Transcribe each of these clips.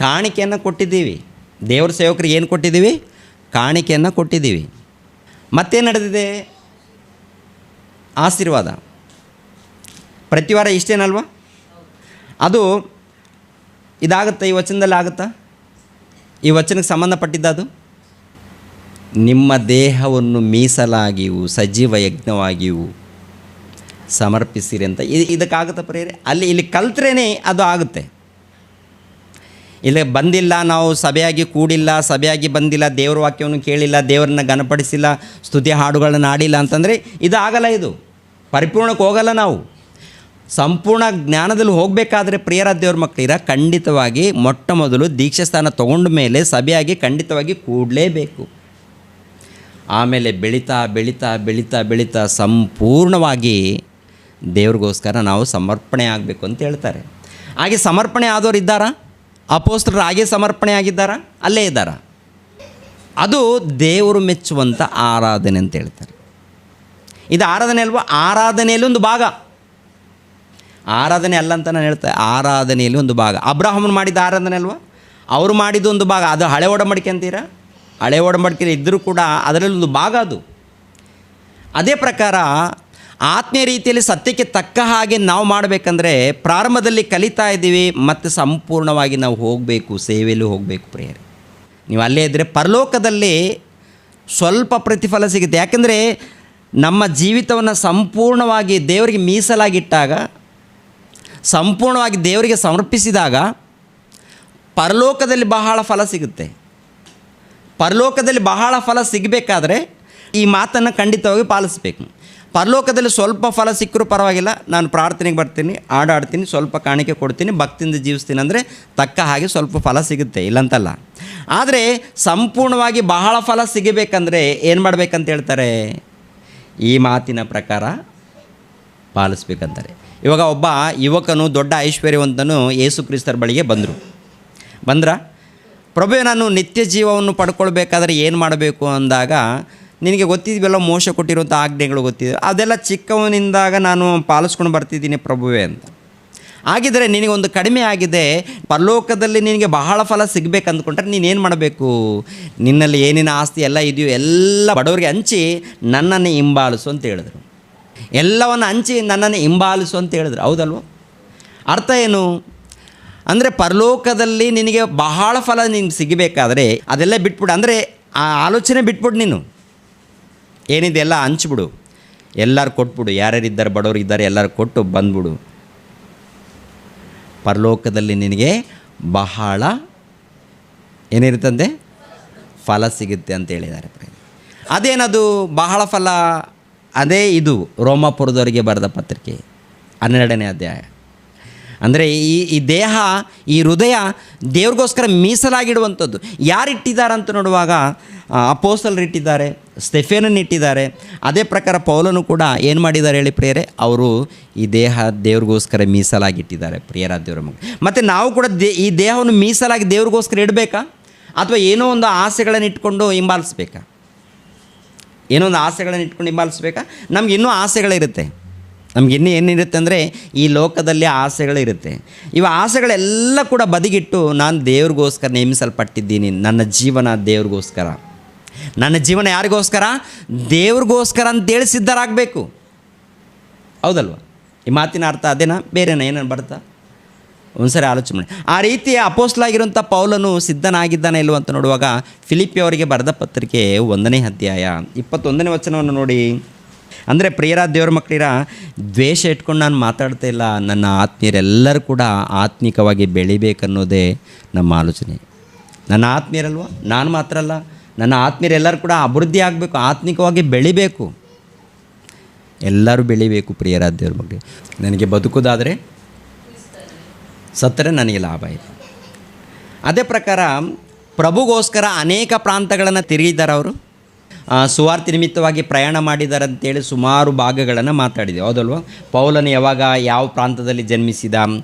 ಕಾಣಿಕೆಯನ್ನು ಕೊಟ್ಟಿದ್ದೀವಿ. ದೇವ್ರ ಸೇವಕರಿಗೆ ಏನು ಕೊಟ್ಟಿದ್ದೀವಿ? ಕಾಣಿಕೆಯನ್ನು ಕೊಟ್ಟಿದ್ದೀವಿ. ಮತ್ತೇನು ನಡೆದಿದೆ? ಆಶೀರ್ವಾದ. ಪ್ರತಿ ವಾರ ಇಷ್ಟೇನಲ್ವ? ಅದು ಇದಾಗುತ್ತಾ? ಈ ವಚನದಲ್ಲಿ ಆಗುತ್ತಾ? ಈ ವಚನಕ್ಕೆ ಸಂಬಂಧಪಟ್ಟಿದ್ದದು ನಿಮ್ಮ ದೇಹವನ್ನು ಮೀಸಲಾಗಿಯೂ ಸಜೀವ ಯಜ್ಞವಾಗಿಯೂ ಸಮರ್ಪಿಸಿರಿ ಅಂತ. ಇದಕ್ಕಾಗುತ್ತಾ ಪ್ರೇರೆ? ಇಲ್ಲಿ ಕಲ್ತ್ರೇ ಅದು ಆಗುತ್ತೆ. ಇಲ್ಲಿ ಬಂದಿಲ್ಲ, ನಾವು ಸಭೆಯಾಗಿ ಕೂಡಿಲ್ಲ, ಸಭೆಯಾಗಿ ಬಂದಿಲ್ಲ, ದೇವ್ರ ವಾಕ್ಯವನ್ನು ಕೇಳಿಲ್ಲ, ದೇವರನ್ನ ಘನಪಡಿಸಿಲ್ಲ, ಸ್ತುತಿ ಹಾಡುಗಳನ್ನು ಆಡಿಲ್ಲ ಅಂತಂದರೆ ಇದು ಆಗಲ್ಲ. ಇದು ಪರಿಪೂರ್ಣಕ್ಕೆ ಹೋಗಲ್ಲ. ನಾವು ಸಂಪೂರ್ಣ ಜ್ಞಾನದಲ್ಲಿ ಹೋಗಬೇಕಾದ್ರೆ ಪ್ರಿಯರ ದೇವ್ರ ಮಕ್ಕಳಿರ ಖಂಡಿತವಾಗಿ ಮೊಟ್ಟ ಮೊದಲು ದೀಕ್ಷಾಸ್ಥಾನ ತೊಗೊಂಡ ಮೇಲೆ ಸಭೆಯಾಗಿ ಖಂಡಿತವಾಗಿ ಕೂಡಲೇಬೇಕು. ಆಮೇಲೆ ಬೆಳೀತಾ ಬೆಳೀತಾ ಬೆಳೀತಾ ಬೆಳೀತಾ ಸಂಪೂರ್ಣವಾಗಿ ದೇವ್ರಿಗೋಸ್ಕರ ನಾವು ಸಮರ್ಪಣೆ ಆಗಬೇಕು ಅಂತ ಹೇಳ್ತಾರೆ. ಹಾಗೆ ಸಮರ್ಪಣೆ ಆದವರು ಇದ್ದಾರಾ? ಅಪೊಸ್ತಲರು ಹಾಗೆ ಸಮರ್ಪಣೆ ಆಗಿದ್ದಾರಾ? ಅಲ್ಲೇ ಇದ್ದಾರಾ? ಅದು ದೇವರು ಮೆಚ್ಚುವಂಥ ಆರಾಧನೆ ಅಂತ ಹೇಳ್ತಾರೆ. ಇದು ಆರಾಧನೆ ಅಲ್ವಾ? ಆರಾಧನೆಯಲ್ಲಿ ಒಂದು ಭಾಗ. ಆರಾಧನೆ ಅಲ್ಲ ಅಂತ ನಾನು ಹೇಳ್ತೇನೆ, ಆರಾಧನೆಯಲ್ಲಿ ಒಂದು ಭಾಗ. ಅಬ್ರಹಾಮನು ಮಾಡಿದ ಆರಾಧನೆ ಅಲ್ವಾ? ಅವರು ಮಾಡಿದ್ದು ಒಂದು ಭಾಗ. ಅದು ಹಳೆ ಒಡಂಬಡಿಕೆ ಅಂತೀರಾ? ಹಳೆ ಒಡಂಬಡಿಕೆ ಇದ್ದರೂ ಕೂಡ ಅದರಲ್ಲಿ ಒಂದು ಭಾಗ ಅದು. ಅದೇ ಪ್ರಕಾರ ಆತ್ಮೀಯ ರೀತಿಯಲ್ಲಿ ಸತ್ಯಕ್ಕೆ ತಕ್ಕ ಹಾಗೆ ನಾವು ಮಾಡಬೇಕಂದ್ರೆ ಪ್ರಾರಂಭದಲ್ಲಿ ಕಲಿತಾ ಇದ್ದೀವಿ, ಮತ್ತು ಸಂಪೂರ್ಣವಾಗಿ ನಾವು ಹೋಗಬೇಕು, ಸೇವೆಯಲ್ಲಿ ಹೋಗಬೇಕು ಪ್ರಿಯರೇ. ನೀವು ಅಲ್ಲೇ ಇದ್ದರೆ ಪರಲೋಕದಲ್ಲಿ ಸ್ವಲ್ಪ ಪ್ರತಿಫಲ ಸಿಗುತ್ತೆ. ಯಾಕೆಂದರೆ ನಮ್ಮ ಜೀವಿತವನ್ನು ಸಂಪೂರ್ಣವಾಗಿ ದೇವರಿಗೆ ಮೀಸಲಾಗಿಟ್ಟಾಗ, ಸಂಪೂರ್ಣವಾಗಿ ದೇವರಿಗೆ ಸಮರ್ಪಿಸಿದಾಗ ಪರಲೋಕದಲ್ಲಿ ಬಹಳ ಫಲ ಸಿಗುತ್ತೆ. ಪರಲೋಕದಲ್ಲಿ ಬಹಳ ಫಲ ಸಿಗಬೇಕಾದ್ರೆ ಈ ಮಾತನ್ನು ಖಂಡಿತವಾಗಿ ಪಾಲಿಸಬೇಕು. ಪರಲೋಕದಲ್ಲಿ ಸ್ವಲ್ಪ ಫಲ ಸಿಕ್ಕರೂ ಪರವಾಗಿಲ್ಲ, ನಾನು ಪ್ರಾರ್ಥನೆಗೆ ಬರ್ತೀನಿ, ಆಡಾಡ್ತೀನಿ, ಸ್ವಲ್ಪ ಕಾಣಿಕೆ ಕೊಡ್ತೀನಿ, ಭಕ್ತಿಯಿಂದ ಜೀವಿಸ್ತೀನಿ ಅಂದರೆ ತಕ್ಕ ಹಾಗೆ ಸ್ವಲ್ಪ ಫಲ ಸಿಗುತ್ತೆ, ಇಲ್ಲಂತಲ್ಲ. ಆದರೆ ಸಂಪೂರ್ಣವಾಗಿ ಬಹಳ ಫಲ ಸಿಗಬೇಕಂದ್ರೆ ಏನು ಮಾಡಬೇಕಂತ ಹೇಳ್ತಾರೆ? ಈ ಮಾತಿನ ಪ್ರಕಾರ ಪಾಲಿಸ್ಬೇಕಂತಾರೆ. ಇವಾಗ ಒಬ್ಬ ಯುವಕನು ದೊಡ್ಡ ಐಶ್ವರ್ಯವಂತನು ಯೇಸು ಕ್ರಿಸ್ತರ ಬಳಿಗೆ ಬಂದ್ರ ಪ್ರಭುವೇ, ನಾನು ನಿತ್ಯ ಜೀವವನ್ನು ಪಡ್ಕೊಳ್ಬೇಕಾದ್ರೆ ಏನು ಮಾಡಬೇಕು ಅಂದಾಗ, ನಿನಗೆ ಗೊತ್ತಿದ್ವಲ್ಲ ಮೋಶ ಕೊಟ್ಟಿರುವಂಥ ಆಜ್ಞೆಗಳು ಗೊತ್ತಿದೆ, ಅದೆಲ್ಲ ಚಿಕ್ಕವನಿಂದಾಗ ನಾನು ಪಾಲಿಸ್ಕೊಂಡು ಬರ್ತಿದ್ದೀನಿ ಪ್ರಭುವೇ ಅಂತ. ಹಾಗಿದ್ದರೆ ನಿನಗೊಂದು ಕಡಿಮೆ ಆಗಿದೆ, ಪರಲೋಕದಲ್ಲಿ ನಿನಗೆ ಬಹಳ ಫಲ ಸಿಗಬೇಕು ಅಂದ್ಕೊಂಡ್ರೆ ನೀನೇನು ಮಾಡಬೇಕು? ನಿನ್ನಲ್ಲಿ ಏನೇನು ಆಸ್ತಿ ಎಲ್ಲ ಇದೆಯೋ ಎಲ್ಲ ಬಡವರಿಗೆ ಹಂಚಿ ನನ್ನನ್ನು ಹಿಂಬಾಲಿಸು ಅಂತ ಹೇಳಿದ್ರು. ಎಲ್ಲವನ್ನು ಹಂಚಿ ನನ್ನನ್ನು ಹಿಂಬಾಲಿಸು ಅಂತ ಹೇಳಿದ್ರು. ಹೌದಲ್ವ? ಅರ್ಥ ಏನು ಅಂದರೆ ಪರಲೋಕದಲ್ಲಿ ನಿನಗೆ ಬಹಳ ಫಲ ನಿನಗೆ ಸಿಗಬೇಕಾದ್ರೆ ಅದೆಲ್ಲ ಬಿಟ್ಬಿಡು. ಅಂದರೆ ಆ ಆಲೋಚನೆ ಬಿಟ್ಬಿಡು. ನೀನು ಏನಿದೆ ಎಲ್ಲ ಹಂಚ್ಬಿಡು, ಎಲ್ಲರೂ ಕೊಟ್ಬಿಡು. ಯಾರ್ಯಾರಿದ್ದಾರೆ ಬಡವರು ಇದ್ದಾರೆ ಎಲ್ಲರೂ ಕೊಟ್ಟು ಬಂದ್ಬಿಡು. ಪರಲೋಕದಲ್ಲಿ ನಿನಗೆ ಬಹಳ ಏನಿರುತ್ತಂತೆ? ಫಲ ಸಿಗುತ್ತೆ ಅಂತ ಹೇಳಿದ್ದಾರೆ. ಅದೇನದು ಬಹಳ ಫಲ? ಅದೇ ಇದು ರೋಮಾಪುರದವರಿಗೆ ಬರೆದ ಪತ್ರಿಕೆ 12ನೇ ಅಧ್ಯಾಯ. ಅಂದರೆ ಈ ದೇಹ, ಈ ಹೃದಯ ದೇವ್ರಿಗೋಸ್ಕರ ಮೀಸಲಾಗಿಡುವಂಥದ್ದು. ಯಾರಿಟ್ಟಿದ್ದಾರೆ ಅಂತ ನೋಡುವಾಗ ಅಪೊಸ್ತಲರು ಇಟ್ಟಿದ್ದಾರೆ, ಸ್ಟೆಫೇನನ್ನು ಇಟ್ಟಿದ್ದಾರೆ. ಅದೇ ಪ್ರಕಾರ ಪೌಲನು ಕೂಡ ಏನು ಮಾಡಿದ್ದಾರೆ ಹೇಳಿ ಪ್ರಿಯರೇ? ಅವರು ಈ ದೇಹ ದೇವ್ರಿಗೋಸ್ಕರ ಮೀಸಲಾಗಿಟ್ಟಿದ್ದಾರೆ ಪ್ರಿಯರ ದೇವರ ಮಗ. ಮತ್ತು ನಾವು ಕೂಡ ಈ ದೇಹವನ್ನು ಮೀಸಲಾಗಿ ದೇವ್ರಿಗೋಸ್ಕರ ಇಡಬೇಕಾ? ಅಥವಾ ಏನೋ ಒಂದು ಆಸೆಗಳನ್ನು ಇಟ್ಕೊಂಡು ಹಿಂಬಾಲಿಸ್ಬೇಕಾ? ಏನೋ ಒಂದು ಆಸೆಗಳನ್ನು ಇಟ್ಕೊಂಡು ಹಿಂಬಾಲಿಸ್ಬೇಕಾ? ನಮ್ಗೆ ಇನ್ನೂ ಆಸೆಗಳಿರುತ್ತೆ. ನಮ್ಗೆ ಇನ್ನೂ ಏನಿರುತ್ತೆ ಅಂದರೆ ಈ ಲೋಕದಲ್ಲಿ ಆಸೆಗಳಿರುತ್ತೆ. ಇವ ಆಸೆಗಳೆಲ್ಲ ಕೂಡ ಬದಿಗಿಟ್ಟು ನಾನು ದೇವ್ರಿಗೋಸ್ಕರ ನೇಮಿಸಲ್ಪಟ್ಟಿದ್ದೀನಿ. ನನ್ನ ಜೀವನ ದೇವ್ರಿಗೋಸ್ಕರ. ನನ್ನ ಜೀವನ ಯಾರಿಗೋಸ್ಕರ? ದೇವ್ರಿಗೋಸ್ಕರ ಅಂತೇಳಿ ಸಿದ್ಧರಾಗಬೇಕು. ಹೌದಲ್ವ? ಈ ಮಾತಿನ ಅರ್ಥ ಅದೇನಾ? ಬೇರೆನಾ? ಏನೇನು ಬರ್ತಾ? ಒಂದ್ಸರಿ ಆಲೋಚನೆ ಮಾಡಿ. ಆ ರೀತಿಯ ಅಪೊಸ್ತಲನಾಗಿರುವಂಥ ಪೌಲನು ಸಿದ್ಧನಾಗಿದ್ದಾನೆ ಇಲ್ವ ಅಂತ ನೋಡುವಾಗ ಫಿಲಿಪ್ಪಿಯವರಿಗೆ ಬರೆದ ಪತ್ರಿಕೆ 1ನೇ ಅಧ್ಯಾಯ 21ನೇ ವಚನವನ್ನು ನೋಡಿ. ಅಂದರೆ ಪ್ರಿಯರ ದೇವ್ರ ಮಕ್ಕಳಿರ, ದ್ವೇಷ ಇಟ್ಕೊಂಡು ನಾನು ಮಾತಾಡ್ತಾ ಇಲ್ಲ. ನನ್ನ ಆತ್ಮೀಯರೆಲ್ಲರೂ ಕೂಡ ಆತ್ಮಿಕವಾಗಿ ಬೆಳಿಬೇಕನ್ನೋದೇ ನಮ್ಮ ಆಲೋಚನೆ. ನನ್ನ ಆತ್ಮೀಯರಲ್ವ, ನಾನು ಮಾತ್ರ ಅಲ್ಲ, ನನ್ನ ಆತ್ಮೀಯರೆಲ್ಲರೂ ಕೂಡ ಅಭಿವೃದ್ಧಿ ಆಗಬೇಕು, ಆತ್ಮಿಕವಾಗಿ ಬೆಳಿಬೇಕು. ಎಲ್ಲರೂ ಬೆಳಿಬೇಕು ಪ್ರಿಯರ ದೇವ್ರ ಮಕ್ಕಳಿಗೆ. ನನಗೆ ಬದುಕೋದಾದರೆ ಸತ್ತರೆ ನನಗೆ ಲಾಭ ಇದೆ. ಅದೇ ಪ್ರಕಾರ ಪ್ರಭುಗೋಸ್ಕರ ಅನೇಕ ಪ್ರಾಂತಗಳನ್ನು ತಿರುಗಿದ್ದಾರೆ ಅವರು. ಸುವಾರ್ತೆ ನಿಮಿತ್ತವಾಗಿ ಪ್ರಯಾಣ ಮಾಡಿದ್ದಾರೆ ಅಂತೇಳಿ ಸುಮಾರು ಭಾಗಗಳನ್ನು ಮಾತಾಡಿದೆ. ಹೌದಲ್ವ? ಪೌಲನು ಯಾವಾಗ ಯಾವ ಪ್ರಾಂತದಲ್ಲಿ ಜನ್ಮಿಸಿದ,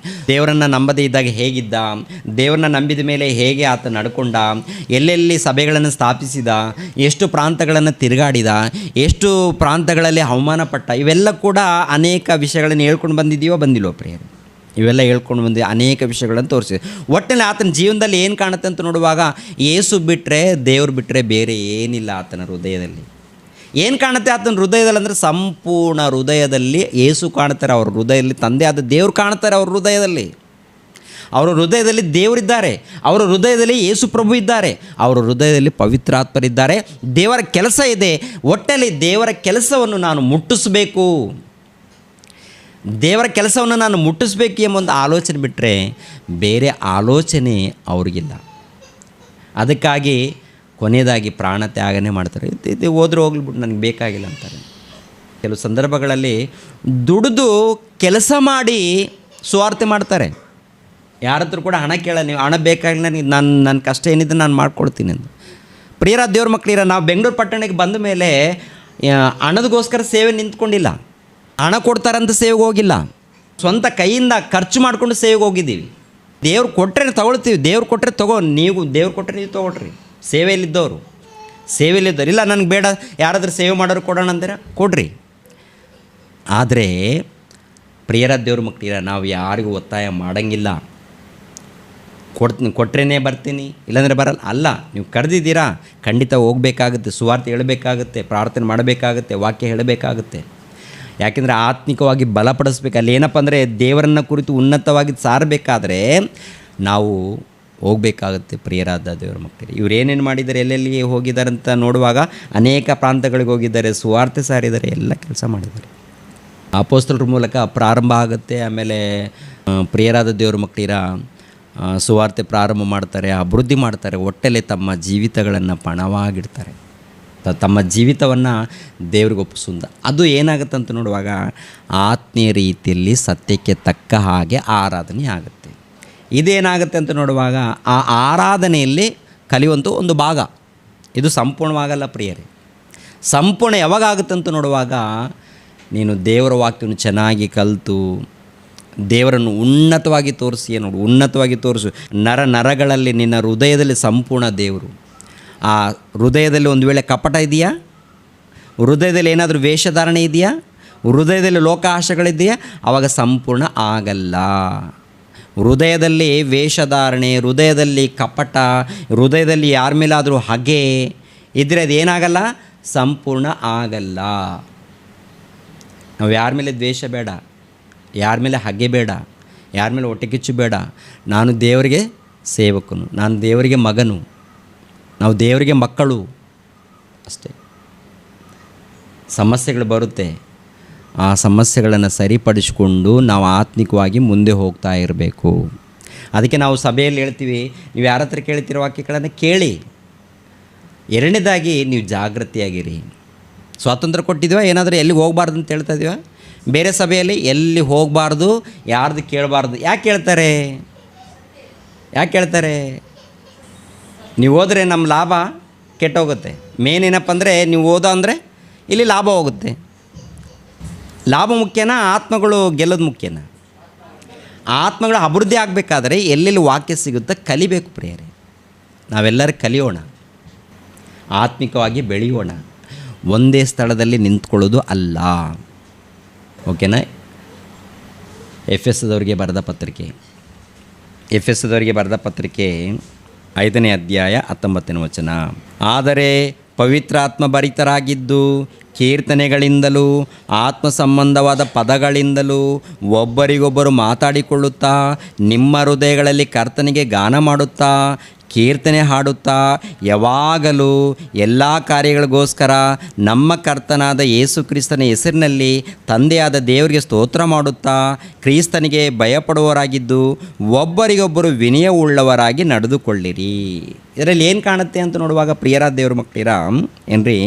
ದೇವರನ್ನು ನಂಬದೇ ಇದ್ದಾಗ ಹೇಗಿದ್ದ, ದೇವರನ್ನ ನಂಬಿದ ಮೇಲೆ ಹೇಗೆ ಆತ ನಡ್ಕೊಂಡ, ಎಲ್ಲೆಲ್ಲಿ ಸಭೆಗಳನ್ನು ಸ್ಥಾಪಿಸಿದ, ಎಷ್ಟು ಪ್ರಾಂತಗಳನ್ನು ತಿರುಗಾಡಿದ, ಎಷ್ಟು ಪ್ರಾಂತಗಳಲ್ಲಿ ಅವಮಾನ ಪಟ್ಟ, ಇವೆಲ್ಲ ಕೂಡ ಅನೇಕ ವಿಷಯಗಳನ್ನು ಹೇಳ್ಕೊಂಡು ಬಂದಿದೆಯೋ ಬಂದಿಲ್ವೋ ಪ್ರಿಯರೇ? ಇವೆಲ್ಲ ಹೇಳ್ಕೊಂಡು ಬಂದು ಅನೇಕ ವಿಷಯಗಳನ್ನು ತೋರಿಸಿದೆ. ಒಟ್ಟಿನಲ್ಲಿ ಆತನ ಜೀವನದಲ್ಲಿ ಏನು ಕಾಣುತ್ತೆ ಅಂತ ನೋಡುವಾಗ ಯೇಸು ಬಿಟ್ಟರೆ, ದೇವ್ರು ಬಿಟ್ಟರೆ ಬೇರೆ ಏನಿಲ್ಲ ಆತನ ಹೃದಯದಲ್ಲಿ. ಏನು ಕಾಣುತ್ತೆ ಆತನ ಹೃದಯದಲ್ಲಿ ಅಂದರೆ ಸಂಪೂರ್ಣ ಹೃದಯದಲ್ಲಿ ಯೇಸು ಕಾಣ್ತಾರೆ. ಅವ್ರ ಹೃದಯದಲ್ಲಿ ತಂದೆ ಆದ ದೇವ್ರು ಕಾಣ್ತಾರೆ. ಅವ್ರ ಹೃದಯದಲ್ಲಿ, ಅವರ ಹೃದಯದಲ್ಲಿ ದೇವರಿದ್ದಾರೆ, ಅವರ ಹೃದಯದಲ್ಲಿ ಯೇಸು ಪ್ರಭು ಇದ್ದಾರೆ, ಅವರ ಹೃದಯದಲ್ಲಿ ಪವಿತ್ರಾತ್ಮರಿದ್ದಾರೆ. ದೇವರ ಕೆಲಸ ಇದೆ. ಒಟ್ಟಲ್ಲಿ ದೇವರ ಕೆಲಸವನ್ನು ನಾನು ಮುಟ್ಟಿಸಬೇಕು, ದೇವರ ಕೆಲಸವನ್ನು ನಾನು ಮುಟ್ಟಿಸ್ಬೇಕು ಎಂಬ ಒಂದು ಆಲೋಚನೆ ಬಿಟ್ಟರೆ ಬೇರೆ ಆಲೋಚನೆ ಅವ್ರಿಗಿಲ್ಲ. ಅದಕ್ಕಾಗಿ ಕೊನೆಯದಾಗಿ ಪ್ರಾಣ ತ್ಯಾಗನೇ ಮಾಡ್ತಾರೆ. ಇದು ಹೋದ್ರೆ ಹೋಗ್ಲಿಬಿಟ್ಟು ನನಗೆ ಬೇಕಾಗಿಲ್ಲ ಅಂತಾರೆ. ಕೆಲವು ಸಂದರ್ಭಗಳಲ್ಲಿ ದುಡಿದು ಕೆಲಸ ಮಾಡಿ ಸುವಾರ್ತೆ ಮಾಡ್ತಾರೆ. ಯಾರ ಹತ್ರ ಕೂಡ ಹಣ ಕೇಳಲ್ಲ, ನೀವು ಹಣ ಬೇಕಾಗಿಲ್ಲ, ನನಗೆ ನನ್ನ ಕಷ್ಟ ಏನಿದೆ ನಾನು ಮಾಡ್ಕೊಡ್ತೀನಿ ಅಂತ. ಪ್ರಿಯರ ದೇವ್ರ ಮಕ್ಕಳಿರ, ನಾವು ಬೆಂಗಳೂರು ಪಟ್ಟಣಕ್ಕೆ ಬಂದ ಮೇಲೆ ಹಣದಗೋಸ್ಕರ ಸೇವೆ ನಿಂತ್ಕೊಂಡಿಲ್ಲ, ಹಣ ಕೊಡ್ತಾರಂತ ಸೇವೆಗೆ ಹೋಗಿಲ್ಲ, ಸ್ವಂತ ಕೈಯಿಂದ ಖರ್ಚು ಮಾಡಿಕೊಂಡು ಸೇವೆಗೆ ಹೋಗಿದ್ದೀವಿ. ದೇವ್ರು ಕೊಟ್ಟರೆ ತೊಗೊಳ್ತೀವಿ, ದೇವ್ರು ಕೊಟ್ಟರೆ ನೀವು ದೇವ್ರು ಕೊಟ್ಟರೆ ನೀವು ತೊಗೊಳ್ರಿ. ಸೇವೆಯಲ್ಲಿದ್ದವರು ಇಲ್ಲ ನನಗೆ ಬೇಡ, ಯಾರಾದರೂ ಸೇವೆ ಮಾಡೋರು ಕೊಡೋಣ ಅಂತೀರ, ಕೊಡ್ರಿ. ಆದರೆ ಪ್ರಿಯರ ದೇವ್ರ ಮಕ್ಕಳಿರ, ನಾವು ಯಾರಿಗೂ ಒತ್ತಾಯ ಮಾಡೋಂಗಿಲ್ಲ. ಕೊಟ್ಟರೆ ಬರ್ತೀನಿ, ಇಲ್ಲಾಂದರೆ ಬರಲ್ಲ. ಅಲ್ಲ, ನೀವು ಕರೆದಿದ್ದೀರಾ, ಖಂಡಿತ ಹೋಗಬೇಕಾಗುತ್ತೆ, ಸುವಾರ್ತೆ ಹೇಳಬೇಕಾಗುತ್ತೆ, ಪ್ರಾರ್ಥನೆ ಮಾಡಬೇಕಾಗುತ್ತೆ, ವಾಕ್ಯ ಹೇಳಬೇಕಾಗುತ್ತೆ. ಯಾಕೆಂದರೆ ಆತ್ಮಿಕವಾಗಿ ಬಲಪಡಿಸ್ಬೇಕು. ಅಲ್ಲಿ ಏನಪ್ಪ ಅಂದರೆ ದೇವರನ್ನು ಕುರಿತು ಉನ್ನತವಾಗಿ ಸಾರಬೇಕಾದ್ರೆ ನಾವು ಹೋಗಬೇಕಾಗುತ್ತೆ. ಪ್ರಿಯರಾದ ದೇವರ ಮಕ್ಕಳು, ಇವ್ರು ಏನೇನು ಮಾಡಿದ್ದಾರೆ, ಎಲ್ಲೆಲ್ಲಿಗೆ ಹೋಗಿದ್ದಾರೆ ಅಂತ ನೋಡುವಾಗ ಅನೇಕ ಪ್ರಾಂತಗಳಿಗೆ ಹೋಗಿದ್ದಾರೆ, ಸುವಾರ್ತೆ ಸಾರಿದ್ದಾರೆ, ಎಲ್ಲ ಕೆಲಸ ಮಾಡಿದ್ದಾರೆ. ಅಪೊಸ್ತಲರ ಮೂಲಕ ಪ್ರಾರಂಭ ಆಗುತ್ತೆ. ಆಮೇಲೆ ಪ್ರಿಯರಾದ ದೇವರ ಮಕ್ಕಳಿರ ಸುವಾರ್ತೆ ಪ್ರಾರಂಭ ಮಾಡ್ತಾರೆ, ಅಭಿವೃದ್ಧಿ ಮಾಡ್ತಾರೆ. ಒಟ್ಟಲ್ಲಿ ತಮ್ಮ ಜೀವಿತಗಳನ್ನು ಪಣವಾಗಿಡ್ತಾರೆ, ತಮ್ಮ ಜೀವಿತವನ್ನು ದೇವ್ರಿಗೆ ಒಪ್ಪಿಸುವಂತ. ಅದು ಏನಾಗುತ್ತೆ ಅಂತ ನೋಡುವಾಗ ಆತ್ಮೀಯ ರೀತಿಯಲ್ಲಿ ಸತ್ಯಕ್ಕೆ ತಕ್ಕ ಹಾಗೆ ಆರಾಧನೆ ಆಗುತ್ತೆ. ಇದೇನಾಗುತ್ತೆ ಅಂತ ನೋಡುವಾಗ ಆ ಆರಾಧನೆಯಲ್ಲಿ ಕಲಿಯುವಂಥ ಒಂದು ಭಾಗ. ಇದು ಸಂಪೂರ್ಣವಾಗಲ್ಲ ಪ್ರಿಯರೇ. ಸಂಪೂರ್ಣ ಯಾವಾಗ ಆಗುತ್ತೆ ಅಂತ ನೋಡುವಾಗ ನೀನು ದೇವರ ವಾಕ್ಯವನ್ನು ಚೆನ್ನಾಗಿ ಕಲಿತು ದೇವರನ್ನು ಉನ್ನತವಾಗಿ ತೋರಿಸಿ ನೋಡು, ಉನ್ನತವಾಗಿ ತೋರಿಸು. ನರಗಳಲ್ಲಿ ನಿನ್ನ ಹೃದಯದಲ್ಲಿ ಸಂಪೂರ್ಣ ದೇವರು. ಆ ಹೃದಯದಲ್ಲಿ ಒಂದು ವೇಳೆ ಕಪಟ ಇದೆಯಾ, ಹೃದಯದಲ್ಲಿ ಏನಾದರೂ ವೇಷಧಾರಣೆ ಇದೆಯಾ, ಹೃದಯದಲ್ಲಿ ಲೋಕ ಆಶೆಗಳಿದೆಯಾ, ಆವಾಗ ಸಂಪೂರ್ಣ ಆಗಲ್ಲ. ಹೃದಯದಲ್ಲಿ ವೇಷಧಾರಣೆ, ಹೃದಯದಲ್ಲಿ ಕಪಟ, ಹೃದಯದಲ್ಲಿ ಯಾರ ಮೇಲಾದರೂ ಹಗೆ ಇದ್ದರೆ ಅದೇನಾಗಲ್ಲ, ಸಂಪೂರ್ಣ ಆಗಲ್ಲ. ನಾವು ಯಾರ ಮೇಲೆ ದ್ವೇಷ ಬೇಡ, ಯಾರ ಮೇಲೆ ಹಗೆ ಬೇಡ, ಯಾರ ಮೇಲೆ ಹೊಟ್ಟೆ ಕಿಚ್ಚು ಬೇಡ. ನಾನು ದೇವರಿಗೆ ಸೇವಕನು, ನಾನು ದೇವರಿಗೆ ಮಗನು, ನಾವು ದೇವರಿಗೆ ಮಕ್ಕಳು ಅಷ್ಟೇ. ಸಮಸ್ಯೆಗಳು ಬರುತ್ತೆ, ಆ ಸಮಸ್ಯೆಗಳನ್ನು ಸರಿಪಡಿಸಿಕೊಂಡು ನಾವು ಆತ್ಮಿಕವಾಗಿ ಮುಂದೆ ಹೋಗ್ತಾ ಇರಬೇಕು. ಅದಕ್ಕೆ ನಾವು ಸಭೆಯಲ್ಲಿ ಹೇಳ್ತೀವಿ, ನೀವು ಯಾರ ಹತ್ರ ಕೇಳ್ತಿರೋ ವಾಕ್ಯಗಳನ್ನು ಕೇಳಿ. ಎರಡನೇದಾಗಿ ನೀವು ಜಾಗೃತಿಯಾಗಿರಿ. ಸ್ವಾತಂತ್ರ್ಯ ಕೊಟ್ಟಿದ್ದೀವ, ಏನಾದರೂ ಎಲ್ಲಿ ಹೋಗಬಾರ್ದು ಅಂತ ಹೇಳ್ತಾ ಇದೀವ. ಬೇರೆ ಸಭೆಯಲ್ಲಿ ಎಲ್ಲಿ ಹೋಗಬಾರ್ದು, ಯಾರ್ದು ಕೇಳಬಾರ್ದು. ಯಾಕೆ ಹೇಳ್ತಾರೆ? ನೀವು ಹೋದರೆ ನಮ್ಮ ಲಾಭ ಕೆಟ್ಟೋಗುತ್ತೆ. ಮೇನ್ ಏನಪ್ಪ ಅಂದರೆ ನೀವು ಓದೋ ಅಂದರೆ ಇಲ್ಲಿ ಲಾಭ ಹೋಗುತ್ತೆ. ಲಾಭ ಮುಖ್ಯನಾ, ಆತ್ಮಗಳು ಗೆಲ್ಲೋದು ಮುಖ್ಯನಾ? ಆತ್ಮಗಳು ಅಭಿವೃದ್ಧಿ ಆಗಬೇಕಾದ್ರೆ ಎಲ್ಲೆಲ್ಲಿ ವಾಕ್ಯ ಸಿಗುತ್ತೋ ಕಲಿಬೇಕು ಪ್ರಿಯರೇ. ನಾವೆಲ್ಲರೂ ಕಲಿಯೋಣ, ಆತ್ಮಿಕವಾಗಿ ಬೆಳೆಯೋಣ, ಒಂದೇ ಸ್ಥಳದಲ್ಲಿ ನಿಂತ್ಕೊಳ್ಳೋದು ಅಲ್ಲ. ಓಕೆನಾ? ಎಫೆಸದವರಿಗೆ ಬರೆದ ಪತ್ರಿಕೆ 5ನೇ ಅಧ್ಯಾಯ 19ನೇ ವಚನ. ಆದರೆ ಪವಿತ್ರಾತ್ಮ ಭರಿತರಾಗಿದ್ದು ಕೀರ್ತನೆಗಳಿಂದಲೂ ಆತ್ಮ ಸಂಬಂಧವಾದ ಪದಗಳಿಂದಲೂ ಒಬ್ಬರಿಗೊಬ್ಬರು ಮಾತಾಡಿಕೊಳ್ಳುತ್ತಾ ನಿಮ್ಮ ಹೃದಯಗಳಲ್ಲಿ ಕರ್ತನಿಗೆ ಗಾನ ಮಾಡುತ್ತಾ ಕೀರ್ತನೆ ಹಾಡುತ್ತಾ ಯಾವಾಗಲೂ ಎಲ್ಲ ಕಾರ್ಯಗಳಿಗೋಸ್ಕರ ನಮ್ಮ ಕರ್ತನಾದ ಯೇಸು ಕ್ರಿಸ್ತನ ಹೆಸರಿನಲ್ಲಿ ತಂದೆಯಾದ ದೇವರಿಗೆ ಸ್ತೋತ್ರ ಮಾಡುತ್ತಾ ಕ್ರಿಸ್ತನಿಗೆ ಭಯಪಡುವವರಾಗಿದ್ದು ಒಬ್ಬರಿಗೊಬ್ಬರು ವಿನಯವುಳ್ಳವರಾಗಿ ನಡೆದುಕೊಳ್ಳಿರಿ. ಇದರಲ್ಲಿ ಏನು ಕಾಣುತ್ತೆ ಅಂತ ನೋಡುವಾಗ ಪ್ರಿಯರಾದ ದೇವ್ರ ಮಕ್ಕಳಿರ ಏನ್ರಿ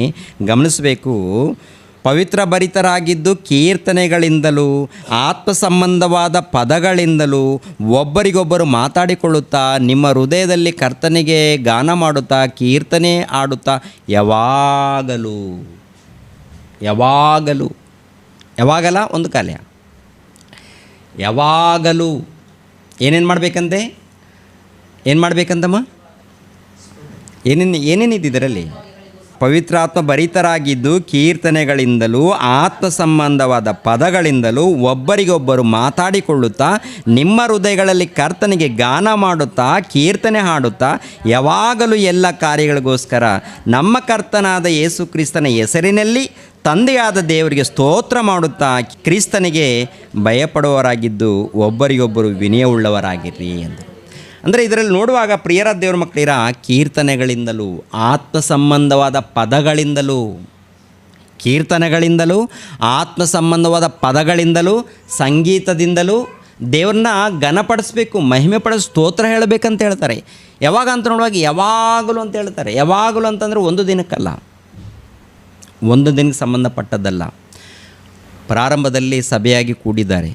ಗಮನಿಸಬೇಕು. ಪವಿತ್ರ ಭರಿತರಾಗಿದ್ದು ಕೀರ್ತನೆಗಳಿಂದಲೂ ಆತ್ಮ ಸಂಬಂಧವಾದ ಪದಗಳಿಂದಲೂ ಒಬ್ಬರಿಗೊಬ್ಬರು ಮಾತಾಡಿಕೊಳ್ಳುತ್ತಾ ನಿಮ್ಮ ಹೃದಯದಲ್ಲಿ ಕರ್ತನಿಗೆ ಗಾನ ಮಾಡುತ್ತಾ ಕೀರ್ತನೆ ಆಡುತ್ತಾ ಯಾವಾಗಲ ಒಂದು ಕಾಲ ಯಾವಾಗಲೂ ಏನೇನು ಮಾಡಬೇಕಂತೆ? ಏನು ಮಾಡಬೇಕಂತಮ್ಮ? ಏನೇನಿದೆ ಇದರಲ್ಲಿ? ಪವಿತ್ರಾತ್ಮ ಭರಿತರಾಗಿದ್ದು ಕೀರ್ತನೆಗಳಿಂದಲೂ ಆತ್ಮ ಸಂಬಂಧವಾದ ಪದಗಳಿಂದಲೂ ಒಬ್ಬರಿಗೊಬ್ಬರು ಮಾತಾಡಿಕೊಳ್ಳುತ್ತಾ ನಿಮ್ಮ ಹೃದಯಗಳಲ್ಲಿ ಕರ್ತನಿಗೆ ಗಾನ ಮಾಡುತ್ತಾ ಕೀರ್ತನೆ ಹಾಡುತ್ತಾ ಯಾವಾಗಲೂ ಎಲ್ಲ ಕಾರ್ಯಗಳಿಗೋಸ್ಕರ ನಮ್ಮ ಕರ್ತನಾದ ಯೇಸು ಕ್ರಿಸ್ತನ ಹೆಸರಿನಲ್ಲಿ ತಂದೆಯಾದ ದೇವರಿಗೆ ಸ್ತೋತ್ರ ಮಾಡುತ್ತಾ ಕ್ರಿಸ್ತನಿಗೆ ಭಯಪಡುವವರಾಗಿದ್ದು ಒಬ್ಬರಿಗೊಬ್ಬರು ವಿನಯವುಳ್ಳವರಾಗಿರ್ರಿ ಎಂದು. ಅಂದರೆ ಇದರಲ್ಲಿ ನೋಡುವಾಗ ಪ್ರಿಯರಾದ ದೇವರ ಮಕ್ಕಳಿರ ಕೀರ್ತನೆಗಳಿಂದಲೂ ಆತ್ಮ ಸಂಬಂಧವಾದ ಪದಗಳಿಂದಲೂ ಕೀರ್ತನೆಗಳಿಂದಲೂ ಆತ್ಮ ಸಂಬಂಧವಾದ ಪದಗಳಿಂದಲೂ ಸಂಗೀತದಿಂದಲೂ ದೇವ್ರನ್ನ ಘನಪಡಿಸ್ಬೇಕು, ಮಹಿಮೆ ಪಡಿಸಿ ಸ್ತೋತ್ರ ಹೇಳಬೇಕಂತ ಹೇಳ್ತಾರೆ. ಯಾವಾಗ ಅಂತ ನೋಡುವಾಗ ಯಾವಾಗಲೂ ಅಂತ ಹೇಳ್ತಾರೆ. ಯಾವಾಗಲೂ ಅಂತಂದರೆ ಒಂದು ದಿನಕ್ಕಲ್ಲ, ಒಂದು ದಿನಕ್ಕೆ ಸಂಬಂಧಪಟ್ಟದ್ದಲ್ಲ. ಪ್ರಾರಂಭದಲ್ಲಿ ಸಭೆಯಾಗಿ ಕೂಡಿದ್ದಾರೆ,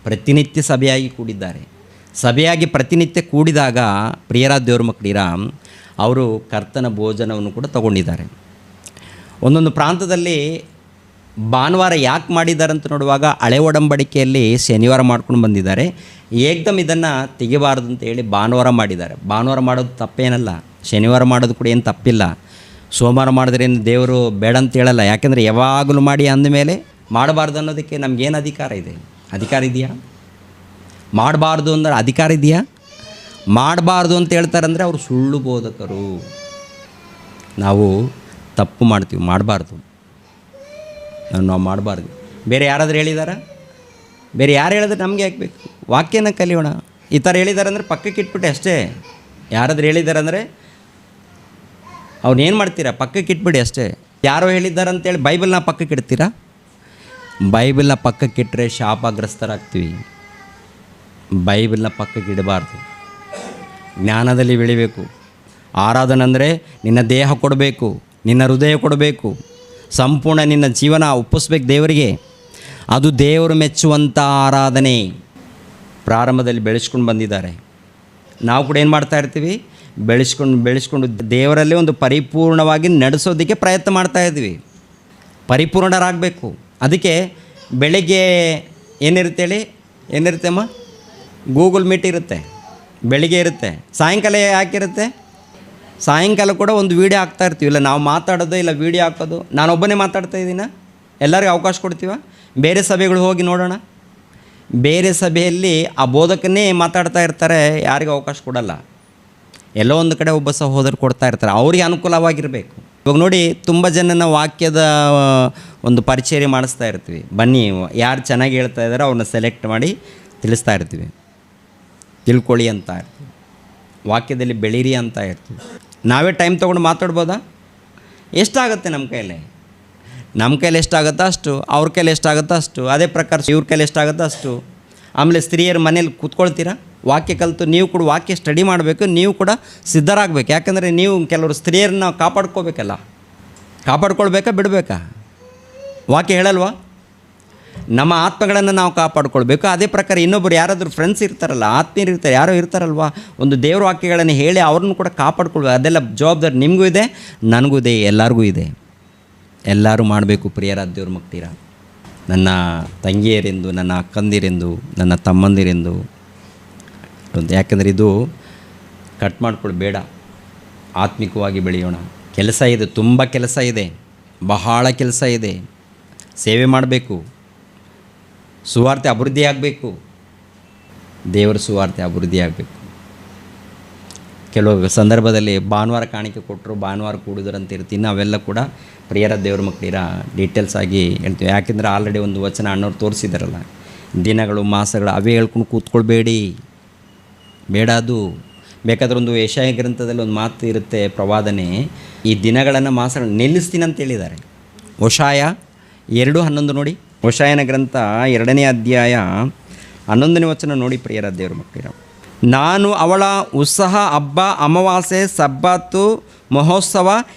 ಪ್ರತಿನಿತ್ಯ ಸಭೆಯಾಗಿ ಕೂಡಿದ್ದಾರೆ. ಸಭೆಯಾಗಿ ಪ್ರತಿನಿತ್ಯ ಕೂಡಿದಾಗ ಪ್ರಿಯರಾದ ದೇವ್ರ ಮಕ್ಕಳಿರ ಅವರು ಕರ್ತನ ಭೋಜನವನ್ನು ಕೂಡ ತಗೊಂಡಿದ್ದಾರೆ. ಒಂದೊಂದು ಪ್ರಾಂತದಲ್ಲಿ ಭಾನುವಾರ ಯಾಕೆ ಮಾಡಿದ್ದಾರೆ ಅಂತ ನೋಡುವಾಗ ಹಳೆ ಒಡಂಬಡಿಕೆಯಲ್ಲಿ ಶನಿವಾರ ಮಾಡ್ಕೊಂಡು ಬಂದಿದ್ದಾರೆ. ಏಕ್ದಮ್ ಇದನ್ನು ತೆಗಿಬಾರ್ದು ಅಂತ ಹೇಳಿ ಭಾನುವಾರ ಮಾಡಿದ್ದಾರೆ. ಭಾನುವಾರ ಮಾಡೋದು ತಪ್ಪೇನಲ್ಲ, ಶನಿವಾರ ಮಾಡೋದು ಕೂಡ ಏನು ತಪ್ಪಿಲ್ಲ. ಸೋಮವಾರ ಮಾಡಿದ್ರೆ ಏನು ದೇವರು ಬೇಡ ಅಂತ ಹೇಳಲ್ಲ. ಯಾಕೆಂದರೆ ಯಾವಾಗಲೂ ಮಾಡಿ ಅಂದಮೇಲೆ ಮಾಡಬಾರ್ದು ಅನ್ನೋದಕ್ಕೆ ನಮಗೇನು ಅಧಿಕಾರ ಇದೆ? ಅಧಿಕಾರ ಇದೆಯಾ? ಮಾಡಬಾರ್ದು ಅಂದ್ರೆ ಅಧಿಕಾರ ಇದೆಯಾ? ಮಾಡಬಾರ್ದು ಅಂತ ಹೇಳ್ತಾರಂದರೆ ಅವರು ಸುಳ್ಳು ಬೋಧಕರು. ನಾವು ತಪ್ಪು ಮಾಡ್ತೀವಿ, ಮಾಡಬಾರ್ದು, ನಾವು ಮಾಡಬಾರ್ದು. ಬೇರೆ ಯಾರಾದರೂ ಹೇಳಿದಾರ? ಬೇರೆ ಯಾರು ಹೇಳಿದ್ರೆ ನಮಗೆ ಯಾಕೆ ಬೇಕು? ವಾಕ್ಯನ ಕಲಿಯೋಣ. ಈ ಥರ ಹೇಳಿದ್ದಾರೆ ಅಂದರೆ ಪಕ್ಕಕ್ಕೆ ಇಟ್ಬಿಟ್ಟೆ ಅಷ್ಟೇ. ಯಾರಾದರೂ ಹೇಳಿದ್ದಾರೆ ಅಂದರೆ ಅವ್ನೇನು ಮಾಡ್ತೀರಾ? ಪಕ್ಕಕ್ಕೆ ಇಟ್ಬಿಡಿ ಅಷ್ಟೇ. ಯಾರೋ ಹೇಳಿದ್ದಾರೆ ಅಂತೇಳಿ ಬೈಬಲ್ನ ಪಕ್ಕಕ್ಕೆ ಇಡ್ತೀರಾ? ಬೈಬಲ್ನ ಪಕ್ಕಕ್ಕಿಟ್ಟರೆ ಶಾಪಗ್ರಸ್ತರಾಗ್ತೀವಿ. ಬೈಬಲ್ನ ಪಕ್ಕಕ್ಕೆ ಇಡಬಾರ್ದು. ಜ್ಞಾನದಲ್ಲಿ ಬೆಳಿಬೇಕು. ಆರಾಧನೆ ಅಂದರೆ ನಿನ್ನ ದೇಹ ಕೊಡಬೇಕು, ನಿನ್ನ ಹೃದಯ ಕೊಡಬೇಕು, ಸಂಪೂರ್ಣ ನಿನ್ನ ಜೀವನ ಒಪ್ಪಿಸ್ಬೇಕು ದೇವರಿಗೆ. ಅದು ದೇವರು ಮೆಚ್ಚುವಂಥ ಆರಾಧನೆ. ಪ್ರಾರಂಭದಲ್ಲಿ ಬೆಳೆಸ್ಕೊಂಡು ಬಂದಿದ್ದಾರೆ. ನಾವು ಕೂಡ ಏನು ಮಾಡ್ತಾ ಇರ್ತೀವಿ? ಬೆಳೆಸ್ಕೊಂಡು ದೇವರಲ್ಲೇ ಒಂದು ಪರಿಪೂರ್ಣವಾಗಿ ನಡೆಸೋದಕ್ಕೆ ಪ್ರಯತ್ನ ಮಾಡ್ತಾಯಿದ್ವಿ. ಪರಿಪೂರ್ಣರಾಗಬೇಕು. ಅದಕ್ಕೆ ಬೆಳಗ್ಗೆ ಏನಿರುತ್ತೆ ಹೇಳಿ? ಏನಿರುತ್ತೆಮ್ಮ? ಗೂಗಲ್ ಮೀಟ್ ಇರುತ್ತೆ, ಬೆಳಿಗ್ಗೆ ಇರುತ್ತೆ. ಸಾಯಂಕಾಲ ಯಾಕಿರುತ್ತೆ? ಸಾಯಂಕಾಲ ಕೂಡ ಒಂದು ವೀಡಿಯೋ ಹಾಕ್ತಾ ಇರ್ತೀವಿ. ಇಲ್ಲ ನಾವು ಮಾತಾಡೋದು, ಇಲ್ಲ ವೀಡಿಯೋ ಹಾಕೋದು. ನಾನೊಬ್ಬನೇ ಮಾತಾಡ್ತಾ ಇದ್ದೀನ? ಎಲ್ಲರಿಗೂ ಅವಕಾಶ ಕೊಡ್ತೀವ? ಬೇರೆ ಸಭೆಗಳು ಹೋಗಿ ನೋಡೋಣ. ಬೇರೆ ಸಭೆಯಲ್ಲಿ ಆ ಬೋಧಕನ್ನೇ ಮಾತಾಡ್ತಾ ಇರ್ತಾರೆ, ಯಾರಿಗೂ ಅವಕಾಶ ಕೊಡಲ್ಲ. ಎಲ್ಲೋ ಒಂದು ಕಡೆ ಒಬ್ಬ ಸಹೋದರು ಕೊಡ್ತಾ ಇರ್ತಾರೆ, ಅವರಿಗೆ ಅನುಕೂಲವಾಗಿರಬೇಕು. ಇವಾಗ ನೋಡಿ, ತುಂಬ ಜನನ ವಾಕ್ಯದ ಒಂದು ಪರಿಚಯ ಮಾಡಿಸ್ತಾ ಇರ್ತೀವಿ. ಬನ್ನಿ, ಯಾರು ಚೆನ್ನಾಗಿ ಹೇಳ್ತಾ ಇದ್ದಾರೋ ಅವ್ರನ್ನ ಸೆಲೆಕ್ಟ್ ಮಾಡಿ ತಿಳಿಸ್ತಾ ಇರ್ತೀವಿ. ತಿಳ್ಕೊಳ್ಳಿ ಅಂತ ಇರ್ತೀವಿ, ವಾಕ್ಯದಲ್ಲಿ ಬೆಳೀರಿ ಅಂತ ಇರ್ತೀವಿ. ನಾವೇ ಟೈಮ್ ತೊಗೊಂಡು ಮಾತಾಡ್ಬೋದಾ? ಎಷ್ಟಾಗುತ್ತೆ ನಮ್ಮ ಕೈಯಲ್ಲಿ? ನಮ್ಮ ಕೈಲಿ ಎಷ್ಟಾಗುತ್ತೋ ಅಷ್ಟು, ಅವ್ರ ಕೈಲಿ ಎಷ್ಟಾಗುತ್ತೋ ಅಷ್ಟು, ಅದೇ ಪ್ರಕಾರ ಇವ್ರ ಕೈಲಿ ಎಷ್ಟಾಗುತ್ತೋ ಅಷ್ಟು. ಆಮೇಲೆ ಸ್ತ್ರೀಯರು ಮನೇಲಿ ಕೂತ್ಕೊಳ್ತೀರಾ? ವಾಕ್ಯ ಕಲಿತು ನೀವು ಕೂಡ ವಾಕ್ಯ ಸ್ಟಡಿ ಮಾಡಬೇಕು, ನೀವು ಕೂಡ ಸಿದ್ಧರಾಗಬೇಕು. ಯಾಕಂದರೆ ನೀವು ಕೆಲವರು ಸ್ತ್ರೀಯರನ್ನ ಕಾಪಾಡ್ಕೋಬೇಕಲ್ಲ. ಕಾಪಾಡ್ಕೊಳ್ಬೇಕಾ ಬಿಡಬೇಕಾ? ವಾಕ್ಯ ಹೇಳಲ್ವಾ? ನಮ್ಮ ಆತ್ಮಗಳನ್ನು ನಾವು ಕಾಪಾಡ್ಕೊಳ್ಬೇಕು. ಅದೇ ಪ್ರಕಾರ ಇನ್ನೊಬ್ಬರು ಯಾರಾದರೂ ಫ್ರೆಂಡ್ಸ್ ಇರ್ತಾರಲ್ಲ, ಆತ್ಮೀಯರು ಇರ್ತಾರೆ, ಯಾರೋ ಇರ್ತಾರಲ್ವ, ಒಂದು ದೇವ್ರ ವಾಕ್ಯಗಳನ್ನು ಹೇಳಿ ಅವ್ರನ್ನ ಕೂಡ ಕಾಪಾಡ್ಕೊಳ್ಬೇಕು. ಅದೆಲ್ಲ ಜವಾಬ್ದಾರಿ ನಿಮಗೂ ಇದೆ, ನನಗೂ ಇದೆ, ಎಲ್ಲರಿಗೂ ಇದೆ. ಎಲ್ಲರೂ ಮಾಡಬೇಕು. ಪ್ರಿಯರಾದ ದೇವ್ರ ಮಕ್ಕಳಿರ, ನನ್ನ ತಂಗಿಯರೆಂದು, ನನ್ನ ಅಕ್ಕಂದಿರೆಂದು, ನನ್ನ ತಮ್ಮಂದಿರೆಂದು, ಯಾಕೆಂದರೆ ಇದು ಕಟ್ ಮಾಡ್ಕೊಳ್ಬೇಡ. ಆತ್ಮಿಕವಾಗಿ ಬೆಳೆಯೋಣ. ಕೆಲಸ ಇದೆ, ತುಂಬ ಕೆಲಸ ಇದೆ, ಬಹಳ ಕೆಲಸ ಇದೆ. ಸೇವೆ ಮಾಡಬೇಕು, ಸುವಾರ್ತೆ ಅಭಿವೃದ್ಧಿ ಆಗಬೇಕು, ದೇವರ ಸುವಾರ್ತೆ ಅಭಿವೃದ್ಧಿ ಆಗಬೇಕು. ಕೆಲವು ಸಂದರ್ಭದಲ್ಲಿ ಭಾನುವಾರ ಕಾಣಿಕೆ ಕೊಟ್ಟರು, ಭಾನುವಾರ ಕೂಡಿದ್ರಂತ ಇರ್ತೀನಿ. ಅವೆಲ್ಲ ಕೂಡ ಪ್ರಿಯರ ದೇವ್ರ ಮಕ್ಕಳಿರ ಡೀಟೇಲ್ಸ್ ಆಗಿ ಹೇಳ್ತೀವಿ. ಯಾಕೆಂದರೆ ಆಲ್ರೆಡಿ ಒಂದು ವಚನ ಅಣ್ಣವ್ರು ತೋರಿಸಿದಾರಲ್ಲ, ದಿನಗಳು ಮಾಸಗಳು ಅವೇ ಹೇಳ್ಕೊಂಡು ಕೂತ್ಕೊಳ್ಬೇಡಿ, ಬೇಡ. ಅದು ಬೇಕಾದ್ರೆ ಒಂದು ಯೆಶಾಯ ಗ್ರಂಥದಲ್ಲಿ ಒಂದು ಮಾತು ಇರುತ್ತೆ, ಪ್ರವಾದನೆ, ಈ ದಿನಗಳನ್ನು ಮಾಸಗಳನ್ನು ನಿಲ್ಲಿಸ್ತೀನಿ ಅಂತ ಹೇಳಿದ್ದಾರೆ. ಹೋಶಾಯ 2:11 ನೋಡಿ. ಹೋಶಾಯನ ಗ್ರಂಥ 2ನೇ ಅಧ್ಯಾಯ 11ನೇ ವಚನ ನೋಡಿ ಪ್ರಿಯರ ದೇವ್ರ ಮಕ್ಕಳಿರ. ನಾನು ಅವಳ ಉತ್ಸಾಹ, ಹಬ್ಬ, ಅಮಾವಾಸ್ಯೆ, ಸಬ್ಬತ್ತು, ಮಹೋತ್ಸವ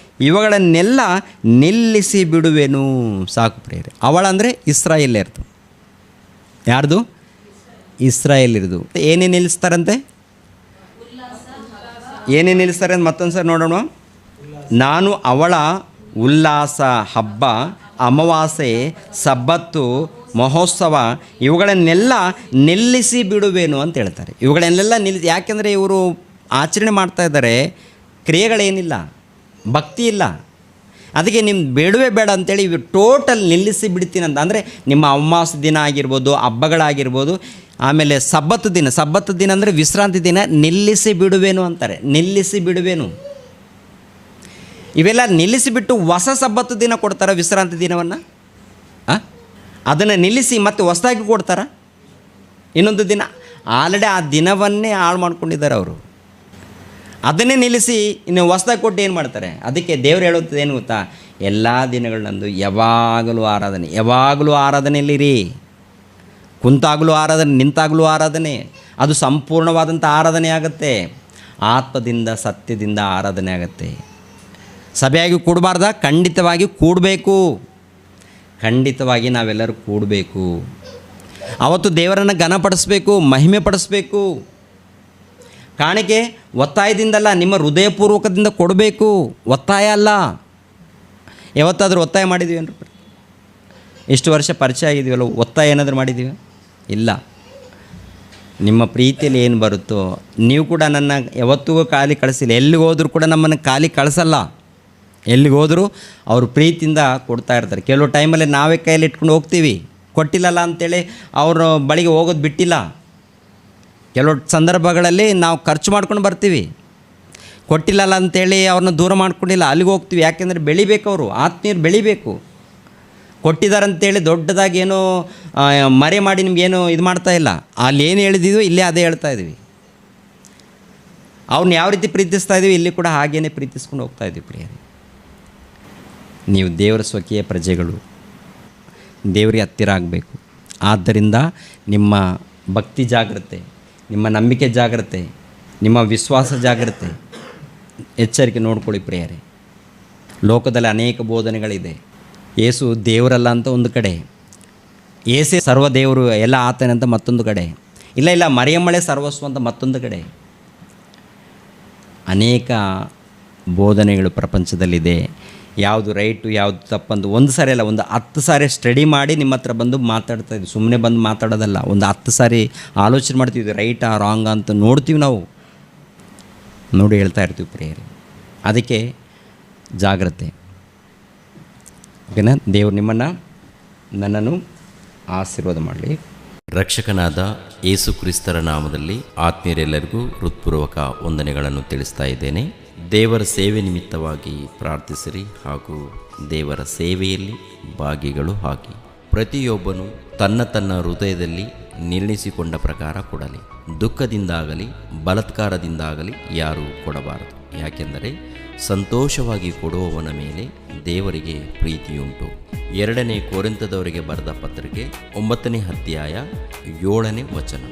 ಇವುಗಳನ್ನೆಲ್ಲ ನಿಲ್ಲಿಸಿ ಬಿಡುವೆನು. ಸಾಕು ಪ್ರಿಯರೇ. ಅವಳ ಅಂದರೆ ಇಸ್ರಾಯೇಲ್ಯರ್ದು. ಯಾರ್ದು? ಇಸ್ರಾಯೇಲ್ಯರ್ದು. ಏನೇ ನಿಲ್ಲಿಸ್ತಾರಂತೆ? ಏನೇ ನಿಲ್ಲಿಸ್ತಾರೆ ಅಂತ ಮತ್ತೊಂದು ಸರಿ ನೋಡೋಣ. ನಾನು ಅವಳ ಉಲ್ಲಾಸ, ಹಬ್ಬ, ಅಮಾವಾಸ್ಯೆ, ಸಬ್ಬತ್ತು, ಮಹೋತ್ಸವ ಇವುಗಳನ್ನೆಲ್ಲ ನಿಲ್ಲಿಸಿ ಬಿಡುವೇನು ಅಂತ ಹೇಳ್ತಾರೆ. ಇವುಗಳನ್ನೆಲ್ಲ ಯಾಕೆಂದರೆ ಇವರು ಆಚರಣೆ ಮಾಡ್ತಾ ಇದ್ದಾರೆ, ಕ್ರಿಯೆಗಳೇನಿಲ್ಲ. ಭಕ್ತಿ ಇಲ್ಲ. ಅದಕ್ಕೆ ನಿಮ್ಮ ಬೇಡವೇ ಬೇಡ ಅಂತೇಳಿ ಇವು ಟೋಟಲ್ ನಿಲ್ಲಿಸಿ ಬಿಡ್ತೀನಿ ಅಂತ. ಅಂದರೆ ನಿಮ್ಮ ಅಮಾವಾಸ್ಯೆ ದಿನ ಆಗಿರ್ಬೋದು, ಹಬ್ಬಗಳಾಗಿರ್ಬೋದು, ಆಮೇಲೆ ಸಬ್ಬತ್ತು ದಿನ ಅಂದರೆ ವಿಶ್ರಾಂತಿ ದಿನ ನಿಲ್ಲಿಸಿ ಬಿಡುವೇನು ಅಂತಾರೆ. ನಿಲ್ಲಿಸಿ ಬಿಡುವೇನು, ಇವೆಲ್ಲ ನಿಲ್ಲಿಸಿಬಿಟ್ಟು ಹೊಸ ಸಬ್ಬತ್ತು ದಿನ ಕೊಡ್ತಾರೆ ವಿಶ್ರಾಂತಿ ದಿನವನ್ನು. ಅದನ್ನು ನಿಲ್ಲಿಸಿ ಮತ್ತೆ ಹೊಸದಾಗಿ ಕೊಡ್ತಾರ ಇನ್ನೊಂದು ದಿನ. ಆಲ್ರೆಡಿ ಆ ದಿನವನ್ನೇ ಹಾಳು ಮಾಡ್ಕೊಂಡಿದ್ದಾರೆ ಅವರು. ಅದನ್ನೇ ನಿಲ್ಲಿಸಿ ಇನ್ನು ಹೊಸದಾಗಿ ಕೊಟ್ಟು ಏನು ಮಾಡ್ತಾರೆ? ಅದಕ್ಕೆ ದೇವರು ಹೇಳುತ್ತದೆ ಏನು ಗೊತ್ತಾ? ಎಲ್ಲ ದಿನಗಳನ್ನಂದು ಯಾವಾಗಲೂ ಆರಾಧನೆಯಲ್ಲಿರಿ. ಕುಂತಾಗಲೂ ಆರಾಧನೆ, ನಿಂತಾಗಲೂ ಆರಾಧನೆ. ಅದು ಸಂಪೂರ್ಣವಾದಂಥ ಆರಾಧನೆ ಆಗುತ್ತೆ. ಆತ್ಮದಿಂದ ಸತ್ಯದಿಂದ ಆರಾಧನೆ ಆಗುತ್ತೆ. ಸಭೆಯಾಗಿ ಕೂಡಬಾರ್ದ? ಖಂಡಿತವಾಗಿ ಕೂಡಬೇಕು. ಖಂಡಿತವಾಗಿ ನಾವೆಲ್ಲರೂ ಕೂಡಬೇಕು. ಅವತ್ತು ದೇವರನ್ನು ಘನಪಡಿಸ್ಬೇಕು, ಮಹಿಮೆ ಪಡಿಸ್ಬೇಕು. ಕಾಣಿಕೆ ಒತ್ತಾಯದಿಂದಲ್ಲ, ನಿಮ್ಮ ಹೃದಯಪೂರ್ವಕದಿಂದ ಕೊಡಬೇಕು, ಒತ್ತಾಯ ಅಲ್ಲ. ಯಾವತ್ತಾದರೂ ಒತ್ತಾಯ ಮಾಡಿದ್ದೀವಿ ಏನ್ರಿ? ಇಷ್ಟು ವರ್ಷ ಪರಿಚಯ ಆಗಿದ್ದೀವಲ್ಲ, ಒತ್ತಾಯ ಏನಾದರೂ ಮಾಡಿದ್ದೀವಿ? ಇಲ್ಲ. ನಿಮ್ಮ ಪ್ರೀತಿಯಲ್ಲಿ ಏನು ಬರುತ್ತೋ, ನೀವು ಕೂಡ ನನ್ನ ಯಾವತ್ತಿಗೂ ಖಾಲಿ ಕಳಿಸಿಲ್ಲ. ಎಲ್ಲಿಗೆ ಹೋದರೂ ಕೂಡ ನಮ್ಮನ್ನು ಖಾಲಿ ಕಳಿಸಲ್ಲ. ಎಲ್ಲಿಗೆ ಹೋದರೂ ಅವರು ಪ್ರೀತಿಯಿಂದ ಕೊಡ್ತಾ ಇರ್ತಾರೆ. ಕೆಲವು ಟೈಮಲ್ಲಿ ನಾವೇ ಕೈಯಲ್ಲಿ ಇಟ್ಕೊಂಡು ಹೋಗ್ತೀವಿ, ಕೊಟ್ಟಿಲ್ಲಲ್ಲ ಅಂಥೇಳಿ ಅವ್ರ ಬಳಿಗೆ ಹೋಗೋದು ಬಿಟ್ಟಿಲ್ಲ. ಕೆಲವು ಸಂದರ್ಭಗಳಲ್ಲಿ ನಾವು ಖರ್ಚು ಮಾಡ್ಕೊಂಡು ಬರ್ತೀವಿ, ಕೊಟ್ಟಿಲ್ಲಲ್ಲ ಅಂಥೇಳಿ ಅವ್ರನ್ನ ದೂರ ಮಾಡ್ಕೊಂಡಿಲ್ಲ, ಅಲ್ಲಿಗೆ ಹೋಗ್ತೀವಿ. ಯಾಕೆಂದರೆ ಬೆಳಿಬೇಕು, ಅವರು ಆತ್ಮೀಯರು ಬೆಳಿಬೇಕು. ಕೊಟ್ಟಿದ್ದಾರೆ ಅಂತೇಳಿ ದೊಡ್ಡದಾಗಿ ಏನೋ ಮರೆ ಮಾಡಿ ನಿಮಗೇನು ಇದು ಮಾಡ್ತಾಯಿಲ್ಲ. ಅಲ್ಲಿ ಏನು ಹೇಳಿದ್ದೀವೋ ಇಲ್ಲೇ ಅದೇ ಹೇಳ್ತಾ ಇದ್ದೀವಿ. ಅವ್ರನ್ನ ಯಾವ ರೀತಿ ಪ್ರೀತಿಸ್ತಾ ಇದ್ದೀವಿ, ಇಲ್ಲಿ ಕೂಡ ಹಾಗೇ ಪ್ರೀತಿಸ್ಕೊಂಡು ಹೋಗ್ತಾ ಇದ್ದೀವಿ. ಪ್ರಿಯರೇ, ನೀವು ದೇವರ ಸ್ವಕೀಯ ಪ್ರಜೆಗಳು, ದೇವರಿಗೆ ಹತ್ತಿರ ಆಗಬೇಕು. ಆದ್ದರಿಂದ ನಿಮ್ಮ ಭಕ್ತಿ ಜಾಗ್ರತೆ, ನಿಮ್ಮ ನಂಬಿಕೆ ಜಾಗ್ರತೆ, ನಿಮ್ಮ ವಿಶ್ವಾಸ ಜಾಗ್ರತೆ, ಎಚ್ಚರಿಕೆ ನೋಡ್ಕೊಳ್ಳಿ ಪ್ರಿಯರೇ. ಲೋಕದಲ್ಲಿ ಅನೇಕ ಬೋಧನೆಗಳಿದೆ. ಯೇಸು ದೇವರಲ್ಲ ಅಂತ ಒಂದು ಕಡೆ, ಏಸೇ ಸರ್ವದೇವರು ಎಲ್ಲ ಆತನಂತ ಮತ್ತೊಂದು ಕಡೆ, ಇಲ್ಲ ಮರಿಯಮ್ಮಳೆ ಸರ್ವಸ್ವ ಅಂತ ಮತ್ತೊಂದು ಕಡೆ. ಅನೇಕ ಬೋಧನೆಗಳು ಪ್ರಪಂಚದಲ್ಲಿದೆ. ಯಾವುದು ರೈಟು ಯಾವುದು ತಪ್ಪಂದು ಒಂದು ಸಾರಿ ಅಲ್ಲ, ಒಂದು 10 ಸಾರಿ ಸ್ಟಡಿ ಮಾಡಿ ನಿಮ್ಮ ಹತ್ರ ಬಂದು ಮಾತಾಡ್ತಾಯಿದ್ವಿ. ಸುಮ್ಮನೆ ಬಂದು ಮಾತಾಡೋದಲ್ಲ, ಒಂದು 10 ಸಾರಿ ಆಲೋಚನೆ ಮಾಡ್ತೀವಿ, ರೈಟಾ ರಾಂಗಾ ಅಂತ ನೋಡ್ತೀವಿ. ನಾವು ನೋಡಿ ಹೇಳ್ತಾ ಇರ್ತೀವಿ ಪ್ರಿಯರೇ. ಅದಕ್ಕೆ ಜಾಗ್ರತೆ. ಓಕೆನಾ? ದೇವರು ನಿಮ್ಮನ್ನು ನನ್ನನ್ನು ಆಶೀರ್ವಾದ ಮಾಡಲಿ. ರಕ್ಷಕನಾದ ಯೇಸು ಕ್ರಿಸ್ತರ ನಾಮದಲ್ಲಿ ಆತ್ಮೀಯರೆಲ್ಲರಿಗೂ ಹೃತ್ಪೂರ್ವಕ ವಂದನೆಗಳನ್ನು ತಿಳಿಸ್ತಾ ಇದ್ದೇನೆ. ದೇವರ ಸೇವೆ ನಿಮಿತ್ತವಾಗಿ ಪ್ರಾರ್ಥಿಸಿರಿ ಹಾಗೂ ದೇವರ ಸೇವೆಯಲ್ಲಿ ಭಾಗಿಗಳು ಆಗಿ. ಪ್ರತಿಯೊಬ್ಬನು ತನ್ನ ಹೃದಯದಲ್ಲಿ ನಿರ್ಣಯಿಸಿಕೊಂಡ ಪ್ರಕಾರ ಕೊಡಲಿ. ದುಃಖದಿಂದಾಗಲಿ ಬಲಾತ್ಕಾರದಿಂದಾಗಲಿ ಯಾರೂ ಕೊಡಬಾರದು. ಯಾಕೆಂದರೆ ಸಂತೋಷವಾಗಿ ಕೊಡುವವನ ಮೇಲೆ ದೇವರಿಗೆ ಪ್ರೀತಿಯುಂಟು. 2 ಕೊರಿಂಥದವರಿಗೆ ಬರೆದ ಪತ್ರಿಕೆ 9ನೇ ಅಧ್ಯಾಯ 7ನೇ ವಚನ.